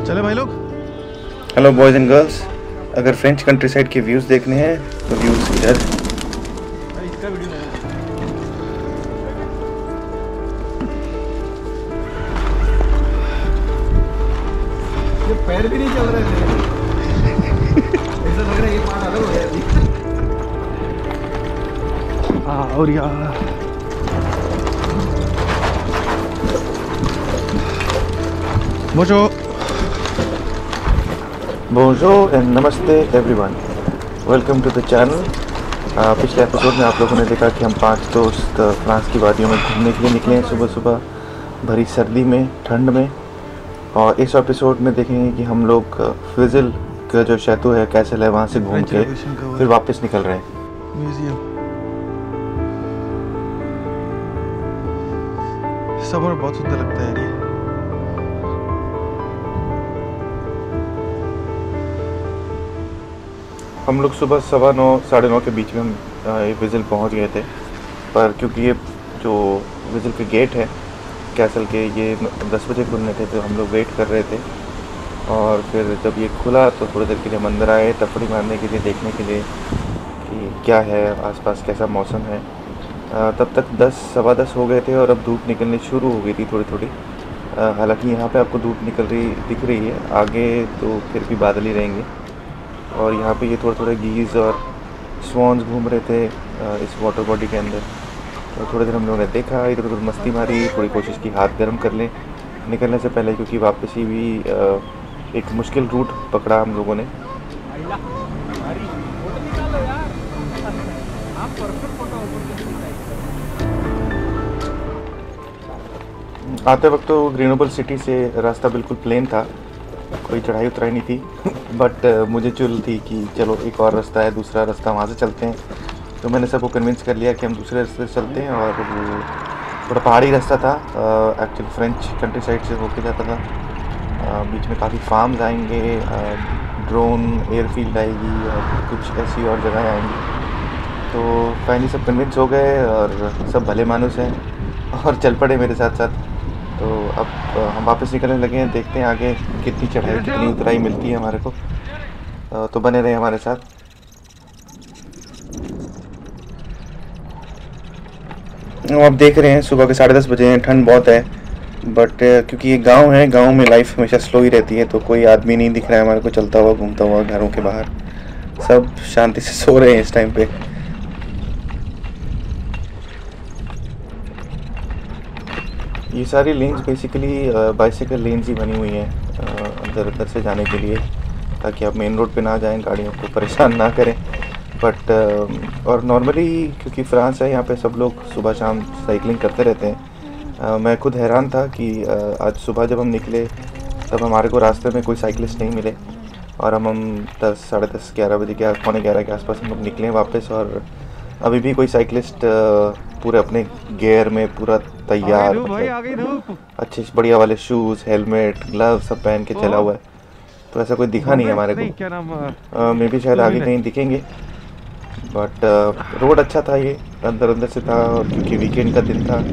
चले भाई लोग। हेलो बॉयज़ एंड गर्ल्स, अगर फ्रेंच कंट्री साइड के व्यूज़ देखने हैं तो व्यूज़ इधर। इसका वीडियो नहीं ये पैर भी नहीं चल रहे मेरे। ऐसा लग रहा है ये पार्ट अलग हो गया अभी। और यार बोंजोर एंड नमस्ते everyone, welcome to the channel. पिछले एपिसोड में आप लोगों ने देखा कि हम 5 दोस्त फ्रांस की वादियों में घूमने के लिए निकले हैं सुबह सुबह भरी सर्दी में, ठंड में। और इस एपिसोड में देखेंगे कि हम लोग फिजिल का जो शैतू है कैसल है वहाँ से घूम के फिर वापस निकल रहे हैं। म्यूजियम समर बहुत सुंदर लगता है ये। हम लोग सुबह 9:15 साढ़े 9 के बीच में हम विजिल पहुंच गए थे, पर क्योंकि ये जो विजिल के गेट है कैसल के ये 10 बजे खुलने थे तो हम लोग वेट कर रहे थे। और फिर जब ये खुला तो थोड़ी देर के लिए हम अंदर आए तफड़ी मारने के लिए, देखने के लिए कि क्या है आसपास, कैसा मौसम है। तब तक 10 सवा 10 हो गए थे और अब धूप निकलनी शुरू हो गई थी थोड़ी थोड़ी। हालांकि यहाँ पे आपको धूप दिख रही है, आगे तो फिर भी बादल ही रहेंगे। और यहाँ पे ये थोड़े गीज और स्वॉन्स घूम रहे थे इस वाटर बॉडी के अंदर। तो थोड़ी देर हम लोगों ने देखा, इधर उधर मस्ती मारी, थोड़ी कोशिश की हाथ गर्म कर लें निकलने से पहले, क्योंकि वापसी भी एक मुश्किल रूट पकड़ा हम लोगों ने। आते वक्त तो ग्रेनोबल सिटी से रास्ता बिल्कुल प्लेन था, कोई चढ़ाई उतराई नहीं थी। बट मुझे चुल थी कि चलो एक और रास्ता है, दूसरा रास्ता वहाँ से चलते हैं। तो मैंने सबको कन्विंस कर लिया कि हम दूसरे रास्ते से चलते हैं। और वो थोड़ा पहाड़ी रास्ता था, एक्चुअली फ्रेंच कंट्री साइड से होके जाता था। बीच में काफ़ी फार्म्स आएंगे, ड्रोन एयरफील्ड आएगी और कुछ ऐसी और जगह आएंगी। तो फाइनली सब कन्विंस हो गए और सब भले मानुस हैं और चल पड़े मेरे साथ साथ। तो अब हम वापस निकलने लगे हैं, देखते हैं आगे कितनी चढ़ाई कितनी उतराई मिलती है हमारे को। तो बने रहे हमारे साथ। आप देख रहे हैं सुबह के 10:30 बजे हैं, ठंड बहुत है। बट क्योंकि ये गांव है, गांव में लाइफ हमेशा स्लो ही रहती है, तो कोई आदमी नहीं दिख रहा है हमारे को चलता हुआ घूमता हुआ घरों के बाहर। सब शांति से सो रहे हैं इस टाइम पे। ये सारी लेन्स बेसिकली बाइसिकल लेन्स ही बनी हुई हैं अंदर से जाने के लिए, ताकि आप मेन रोड पे ना जाएं, गाड़ियों को परेशान ना करें। बट और नॉर्मली क्योंकि फ्रांस है, यहाँ पे सब लोग सुबह शाम साइकिलिंग करते रहते हैं। मैं खुद हैरान था कि आज सुबह जब हम निकले तब हमारे को रास्ते में कोई साइकिलिस्ट नहीं मिले। और हम 10 साढ़े 10 11 बजे के पौने 11 के आसपास हम लोग निकले वापस, और अभी भी कोई साइकिलिस्ट पूरे अपने गियर में पूरा तैयार, अच्छे बढ़िया वाले शूज़, हेलमेट, ग्लव सब पहन के चला हुआ है। तो ऐसा कोई दिखा नहीं हमारे को। क्या नाम मे भी शायद आगे कहीं दिखेंगे। बट रोड अच्छा था, ये अंदर से था। और क्योंकि वीकेंड का दिन था,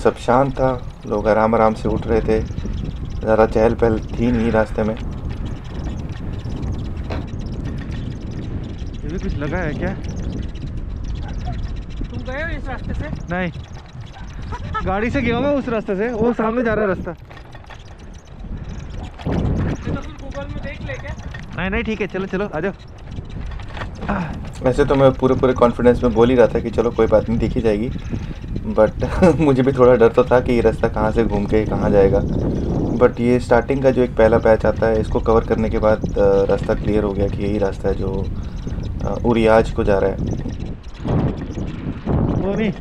सब शांत था, लोग आराम से उठ रहे थे, ज़्यादा चहल पहल थी नहीं रास्ते में। ये भी कुछ लगा है क्या? तुम गए हो इस रास्ते से? नहीं, गाड़ी से गया मैं उस रास्ते से, वो सामने जा रहा है रास्ता। तो फिर गूगल में देख ले क्या? नहीं ठीक है, चलो आ जाओ। वैसे तो मैं पूरे कॉन्फिडेंस में बोल ही रहा था कि चलो कोई बात नहीं, दिखी जाएगी। बट मुझे भी थोड़ा डर तो था कि ये रास्ता कहाँ से घूम के कहाँ जाएगा। बट ये स्टार्टिंग का जो एक पहला पैच आता है, इसको कवर करने के बाद रास्ता क्लियर हो गया कि यही रास्ता है जो उरियाज को जा रहा है। वो नहीं,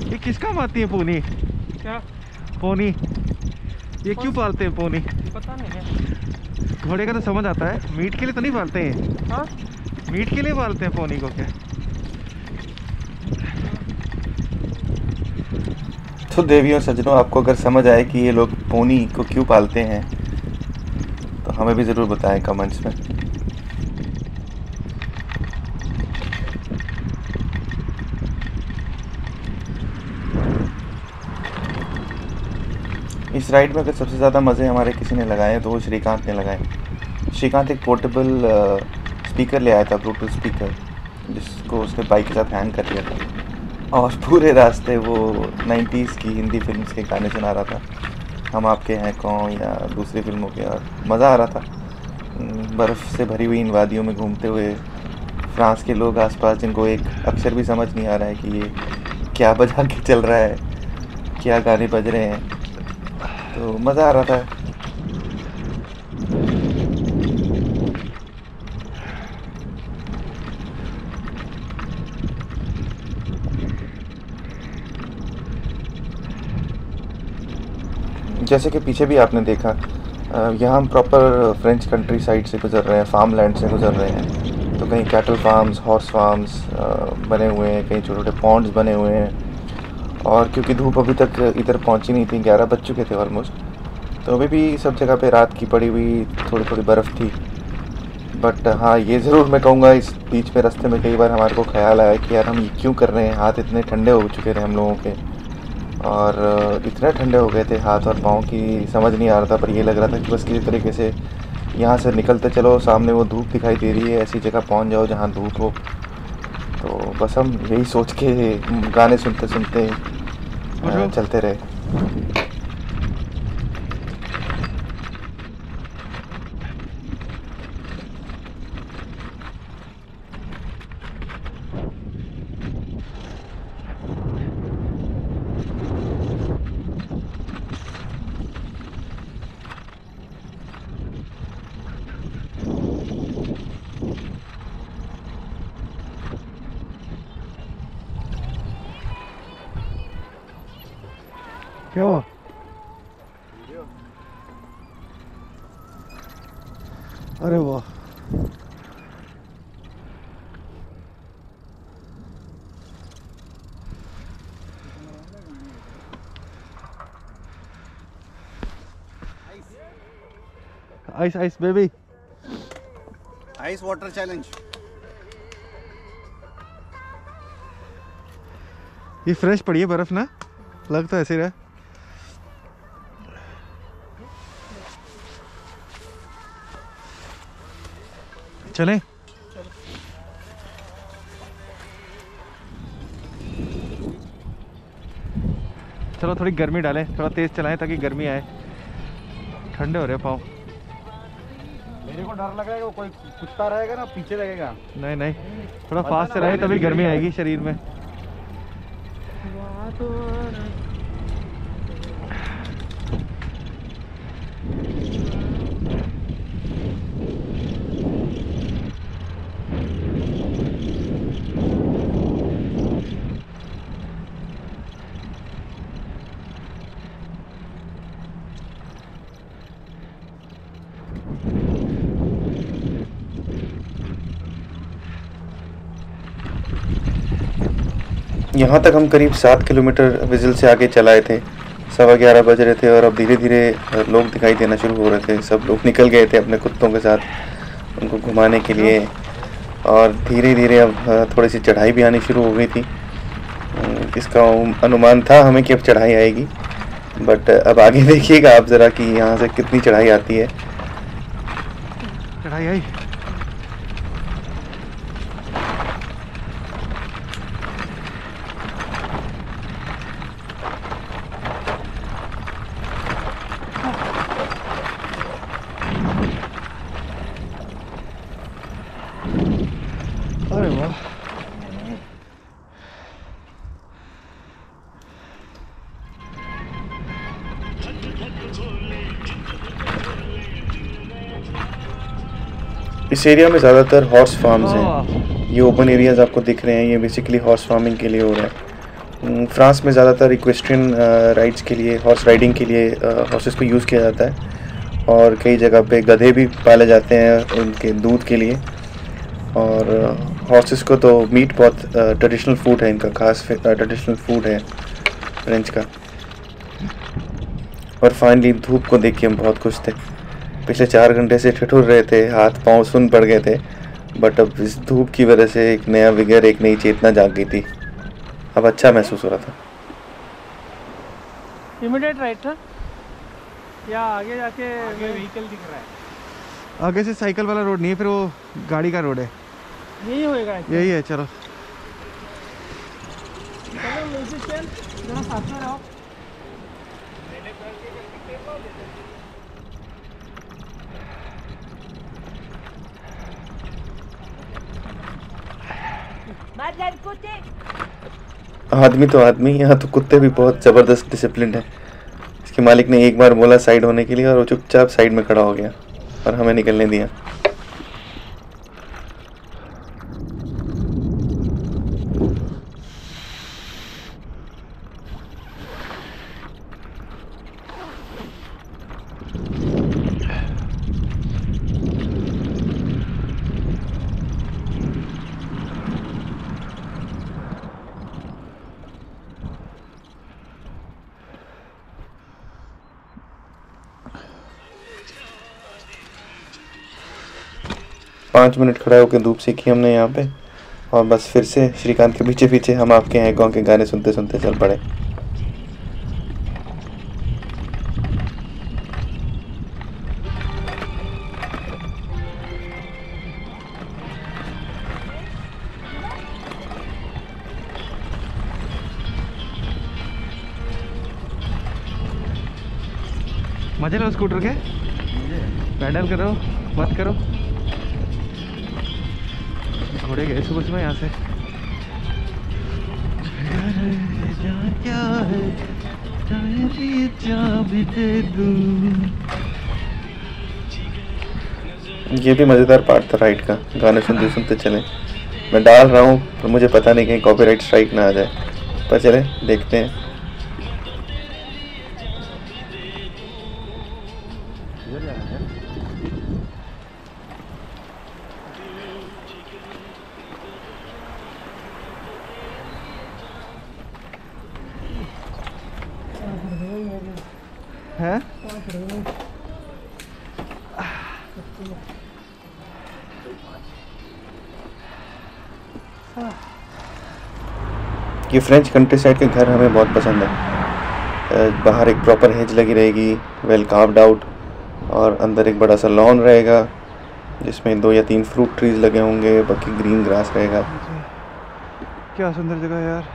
ये किस काम आती है पोनी? क्या पोनी ये क्यों पालते हैं पोनी? पता नहीं है। घोड़े का तो समझ आता है, मीट के लिए तो नहीं पालते हैं। हाँ, मीट के लिए पालते हैं पोनी को क्या? तो देवियों सज्जनों, आपको अगर समझ आए कि ये लोग पोनी को क्यों पालते हैं तो हमें भी ज़रूर बताएं कमेंट्स में। इस राइड में अगर सबसे ज़्यादा मज़े हमारे किसी ने लगाए हैं तो वो श्रीकांत ने लगाए। श्रीकांत एक पोर्टेबल स्पीकर ले आया था, ब्लूटूथ स्पीकर, जिसको उसने बाइक के साथ हैंग कर दिया था और पूरे रास्ते वो 90s की हिंदी फिल्म्स के गाने सुना रहा था, हम आपके हैं कौन या दूसरी फिल्मों के, और मज़ा आ रहा था। बर्फ़ से भरी हुई इन वादियों में घूमते हुए, फ्रांस के लोग आसपास जिनको एक अक्षर भी समझ नहीं आ रहा है कि ये क्या बजा के चल रहा है, क्या गाने बज रहे हैं, तो मज़ा आ रहा था। जैसे कि पीछे भी आपने देखा, यहाँ हम प्रॉपर फ्रेंच कंट्री साइड से गुज़र रहे हैं, फार्म लैंड से गुज़र रहे हैं। तो कहीं कैटल फार्म्स, हॉर्स फार्म्स बने हुए हैं, कहीं छोटे छोटे पॉन्ड्स बने हुए हैं। और क्योंकि धूप अभी तक इधर पहुँची नहीं थी, 11 बज चुके थे ऑलमोस्ट, तो अभी भी सब जगह पे रात की पड़ी हुई थोड़ी थोड़ी बर्फ़ थी। बट हाँ, ये ज़रूर मैं कहूँगा, इस बीच में रास्ते में कई बार हमारे को ख़्याल आया कि यार हम ये क्यों कर रहे हैं। हाथ इतने ठंडे हो चुके थे हम लोगों के, और इतने ठंडे हो गए थे हाथ और पाँव की समझ नहीं आ रहा था। पर ये लग रहा था कि बस किसी तरीके से यहाँ से निकलते चलो, सामने वो धूप दिखाई दे रही है, ऐसी जगह पहुँच जाओ जहाँ धूप हो। तो बस हम यही सोच के गाने सुनते सुनते चलते रहे। क्या हुआ? अरे वाह, ice ice baby, ice water challenge. ये फ्रेश पड़ी है बर्फ ना, लगता है ऐसे रहा। चलें? चलो थोड़ी गर्मी डालें, थोड़ा तेज चलाएं ताकि गर्मी आए। ठंडे हो रहे पाँव। मेरे को डर लग रहा है कि कोई कुत्ता रहेगा ना पीछे लगेगा। नहीं नहीं, थोड़ा फास्ट चलाएं तभी गर्मी आएगी शरीर में। यहाँ तक हम करीब 7 किलोमीटर विजिल से आगे चलाए थे। 11:15 बज रहे थे और अब धीरे धीरे लोग दिखाई देना शुरू हो रहे थे। सब लोग निकल गए थे अपने कुत्तों के साथ उनको घुमाने के लिए, और धीरे धीरे अब थोड़ी सी चढ़ाई भी आनी शुरू हो गई थी। इसका अनुमान था हमें कि अब चढ़ाई आएगी, बट अब आगे देखिएगा आप ज़रा कि यहाँ से कितनी चढ़ाई आती है। चढ़ाई आई। अरे वाह, इस एरिया में ज़्यादातर हॉर्स फार्म्स हैं। ये ओपन एरियाज़ आपको दिख रहे हैं, ये बेसिकली हॉर्स फार्मिंग के लिए हो रहा है। फ्रांस में ज़्यादातर इक्वेस्ट्रियन राइड्स के लिए, हॉर्स राइडिंग के लिए हॉर्सेस को यूज़ किया जाता है, और कई जगह पे गधे भी पाले जाते हैं उनके दूध के लिए। और हॉर्सेस को तो मीट बहुत ट्रेडिशनल फूड है, इनका खास ट्रेडिशनल फूड है फ्रेंच का। और फाइनली धूप को देख के हम बहुत खुश थे। पिछले 4 घंटे से ठिठुर रहे थे, हाथ पांव सुन पड़ गए थे, बट अब इस धूप की वजह से एक नया विगर, एक नई चेतना जाग गई थी। अब अच्छा महसूस हो रहा था। इमीडिएट राइट था। या आगे जाके व्हीकल दिख रहा है। आगे से साइकिल वाला रोड नहीं है, फिर वो गाड़ी का रोड है। यही होएगा। यही है, चलो। चल जरा साथ में रहो। आदमी तो आदमी, यहाँ तो कुत्ते भी बहुत ज़बरदस्त डिसिप्लिन है। इसके मालिक ने एक बार बोला साइड होने के लिए और वो चुपचाप साइड में खड़ा हो गया और हमें निकलने दिया। पाँच मिनट खड़ा होकर धूप सीखी हमने यहाँ पे, और बस फिर से श्रीकांत के पीछे पीछे हम आपके हैं गाँव के गाने सुनते सुनते चल पड़े। मजे लो स्कूटर के, पैडल करो मत करो। घोड़े गए सुबह सुबह यहाँ से। ये भी मज़ेदार पार्ट था राइड का, गाने सुनते सुनते चले। मैं डाल रहा हूँ पर मुझे पता नहीं कहीं कॉपीराइट स्ट्राइक ना आ जाए, पर चले देखते हैं। है ये फ्रेंच कंट्री साइड के घर हमें बहुत पसंद है। बाहर एक प्रॉपर हेज लगी रहेगी, वेल कार्व्ड आउट, और अंदर एक बड़ा सा लॉन रहेगा जिसमें 2 या 3 फ्रूट ट्रीज लगे होंगे, बाकी ग्रीन ग्रास रहेगा। क्या सुंदर जगह है यार।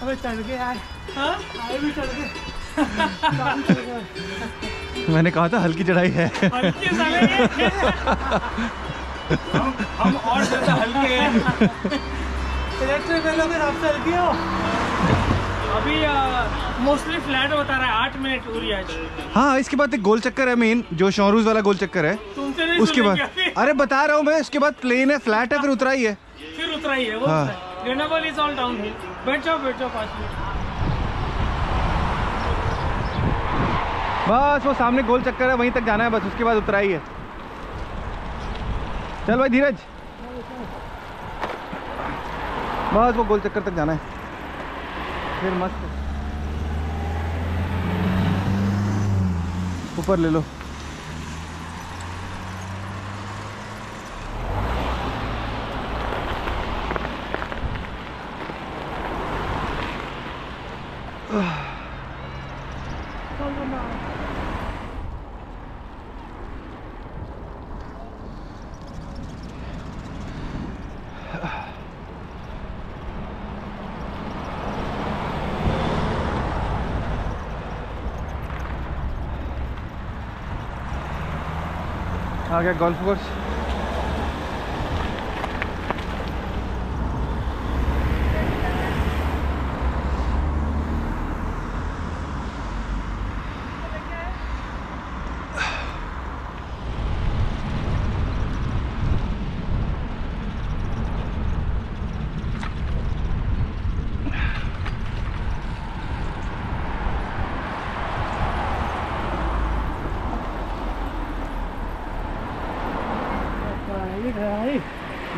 अबे चढ़ गए यार। हाँ आए भी चढ़ गए। मैंने कहा था हल्की चढ़ाई है। हल्के साले के। हम और ज़्यादा हल्के हैं। इलेक्ट्रिक वालों के हिसाब से हल्के हो। अभी मोस्टली फ्लैट बता रहा है 8 मिनट पूरी आज। हाँ, इसके बाद एक गोल चक्कर है मेन, जो शॉरूज वाला गोल चक्कर है। तुमसे नहीं उसके बाद सुनेंगे। अरे बता रहा हूँ मैं, उसके बाद प्लेन है, फ्लैट है, फिर उतराई है। फिर उतराई है वो। हाँ। ग्रेनाबल इज ऑल डाउन हिल। बैठ जाओ 5 मिनट। बस वो सामने गोल चक्कर है, वहीं तक जाना है बस, उसके बाद उतराई है। चल भाई धीरज, बस वो गोल चक्कर तक जाना है, फिर मस्त ऊपर ले लो। आ गया गोल्फ कोर्स।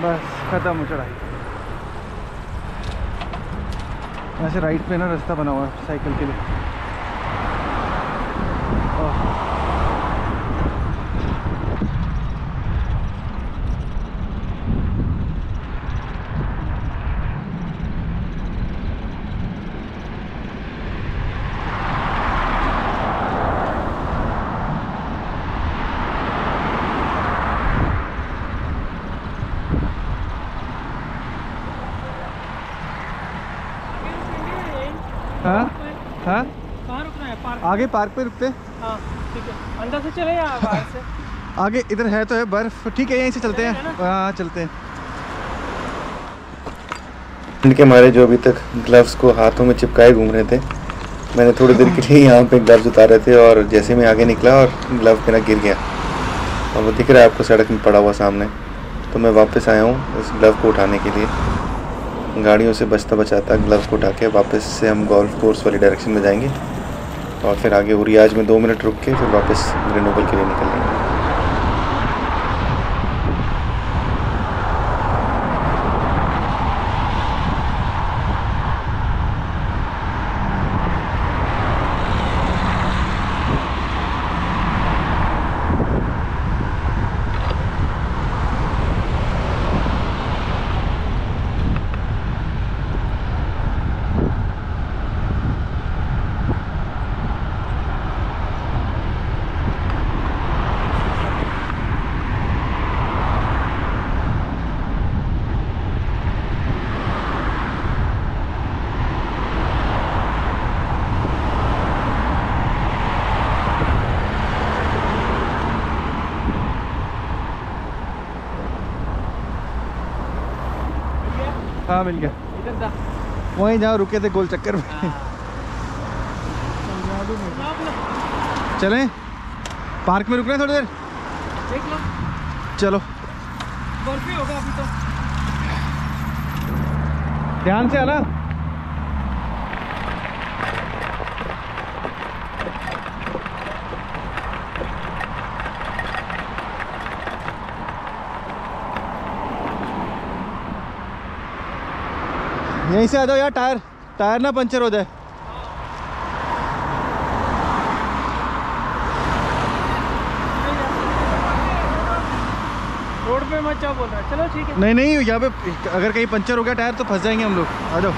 बस खत्म हो चढ़ाई। यहाँ से राइट पे ना रास्ता बना हुआ है साइकिल के लिए। हाँ हाँ कहाँ रुकना है? पार्क? आगे पार्क पे रुकते हैं। हाँ ठीक है, अंदर से चले या बाहर से? आगे इधर है तो है बर्फ, ठीक है यहीं से चलते हैं। हाँ चलते हैं। ठंड के मारे जो अभी तक ग्लव्स को हाथों में चिपकाए घूम रहे थे, मैंने थोड़ी देर के लिए यहाँ पे ग्लव्स उतारे थे और जैसे मैं आगे निकला और ग्लव मेरा गिर गया और वो दिख रहा है आपको सड़क में पड़ा हुआ सामने। तो मैं वापस आया हूँ इस ग्लव को उठाने के लिए। गाड़ियों से बचता बचाता ग्लव को उठा के वापस से हम गोल्फ कोर्स वाली डायरेक्शन में जाएंगे और फिर आगे उरियाज में 2 मिनट रुक के फिर वापस ग्रेनोबल के लिए निकलेंगे। हाँ मिल गया। इधर था। वहीं जहाँ रुके थे गोल चक्कर में। चलें पार्क में रुकना है थोड़ी देर। देख लो, चलो बर्फ ही होगा अभी तो। ध्यान से आना। यहीं से आ जाओ यार, टायर ना पंचर हो जाए। रोड पे मत जाओ बोल रहा है। चलो ठीक है। नहीं नहीं, यहाँ पे अगर कहीं पंचर हो गया टायर तो फंस जाएंगे हम लोग। आ जाओ।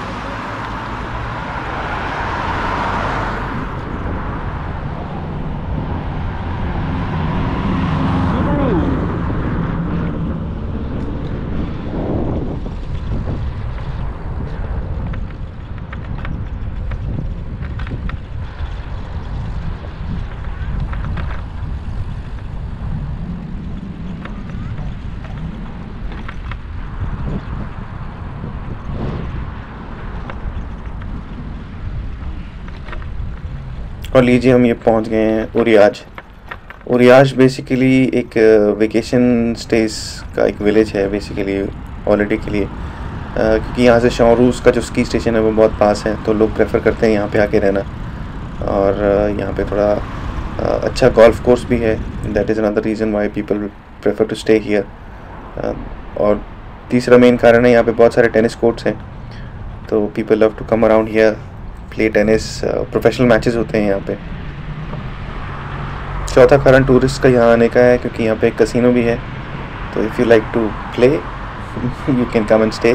और लीजिए हम ये पहुंच गए हैं उरियाज। उरियाज बेसिकली एक वेकेशन स्टेज का एक विलेज है बेसिकली हॉलीडे के लिए, क्योंकि यहाँ से शॉरूस का जो स्की स्टेशन है वो बहुत पास है, तो लोग प्रेफर करते हैं यहाँ पे आके रहना। और यहाँ पे थोड़ा अच्छा गोल्फ कोर्स भी है, that is another reason why people prefer to stay here. और तीसरा मेन कारण है यहाँ पे बहुत सारे टेनिस कोर्ट्स हैं, तो people love to come around here play tennis. Professional matches होते हैं यहाँ पे। चौथा कारण टूरिस्ट का यहाँ आने का है क्योंकि यहाँ पे एक कसिनो भी है, तो if you like to play you can come and stay.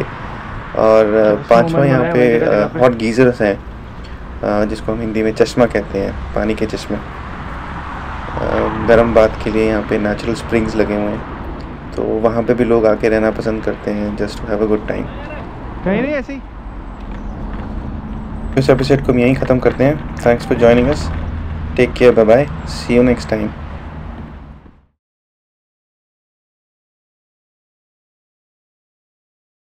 और पांचवा यहाँ पे हॉट गीजर्स हैं जिसको हम हिंदी में चश्मा कहते हैं, पानी के चश्मे। गर्म बात के लिए यहाँ पे नेचुरल स्प्रिंग्स लगे हुए हैं, तो वहाँ पे भी लोग आके रहना पसंद करते हैं just to have a good time. कहीं नहीं ऐसे ही। इस एपिसोड को हम यहीं ख़त्म करते हैं। Thanks for joining us, take care, bye bye, see you next time.